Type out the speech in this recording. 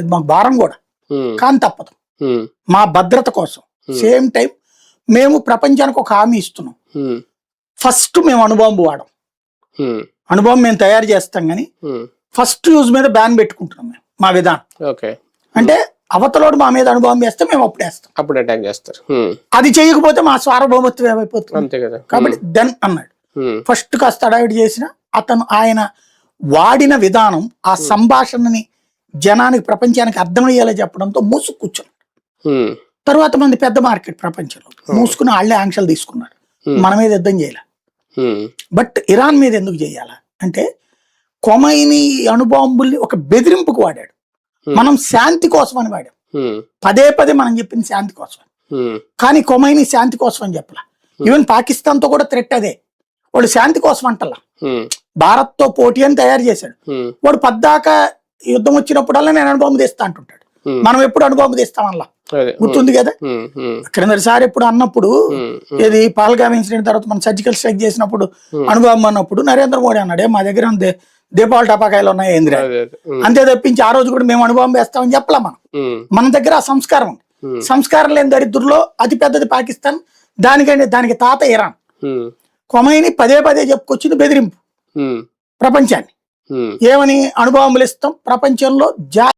ఇది మాకు భారం కూడా, కానీ తప్పదు మా భద్రత కోసం. సేమ్ టైం మేము ప్రపంచానికి ఒక హామీ ఇస్తున్నాం. ఫస్ట్ మేము అణుబాంబు వాడం, అణుబాంబు మేము తయారు చేస్తాం కానీ ఫస్ట్ యూజ్ మీద బ్యాన్ పెట్టుకుంటున్నాం మేము. మా విధానం అంటే అవతలోడు మా మీద అణుబాంబు వేస్తే మేము అప్పుడు వేస్తాం, అప్పుడు అటాక్ చేస్తారు. అది చేయకపోతే మా సార్వభౌమత్వం ఏమైపోతుంది కాబట్టి దెన్ అన్నాడు. ఫస్ట్ కాస్త అడావిడి చేసిన ఆయన వాడిన విధానం, ఆ సంభాషణని జనానికి ప్రపంచానికి అర్థమయ్యేలా చెప్పడంతో మూసుకు కూర్చున్నాడు. తర్వాత మంది పెద్ద మార్కెట్ ప్రపంచంలో మూసుకుని వాళ్ళే ఆంక్షలు తీసుకున్నారు, మన మీద యుద్ధం చేయాల. బట్ ఇరాన్ మీద ఎందుకు చేయాల అంటే కొమైనీ అణుబాంబుల్ని ఒక బెదిరింపుకు వాడాడు, మనం శాంతి కోసం అని వాడాం. పదే పదే మనం చెప్పింది శాంతి కోసం, కానీ కొమైనీ శాంతి కోసం అని చెప్పాల. ఈవెన్ పాకిస్తాన్ తో కూడా థ్రెట్ అదే, వాడు శాంతి కోసం అంటలా, భారత్ తో పోటీ అని తయారు చేశాడు. వాడు పద్దాక యుద్ధం వచ్చినప్పుడల్లా నేను అణుబాంబు తెస్తా అంటుంటాడు, మనం ఎప్పుడు అణుబాంబు తెస్తామల్లా గుర్తుంది కదా. క్రిందటిసారి ఎప్పుడు అన్నప్పుడు ఇది పహల్గామ్ ఇన్సిడెంట్ తర్వాత మనం సర్జికల్ స్ట్రైక్ చేసినప్పుడు అణుబాంబు అన్నప్పుడు నరేంద్ర మోడీ అన్నాడే మా దగ్గర దీపావళి టపాకాయలు ఉన్నాయి ఏంద్రా, అంతే తప్పించి ఆ రోజు కూడా మేము అణుబాంబు వేస్తామని చెప్పలా. మన దగ్గర ఆ సంస్కారం ఉంది. సంస్కారం లేని దరిద్రుల్లో అతి పెద్దది పాకిస్తాన్, దానికి తాత ఇరాన్. కొమైనీ పదే పదే చెప్పుకొచ్చింది బెదిరింపు ప్రపంచాన్ని, ఏమని అణుబాంబులు ఇస్తాం ప్రపంచంలో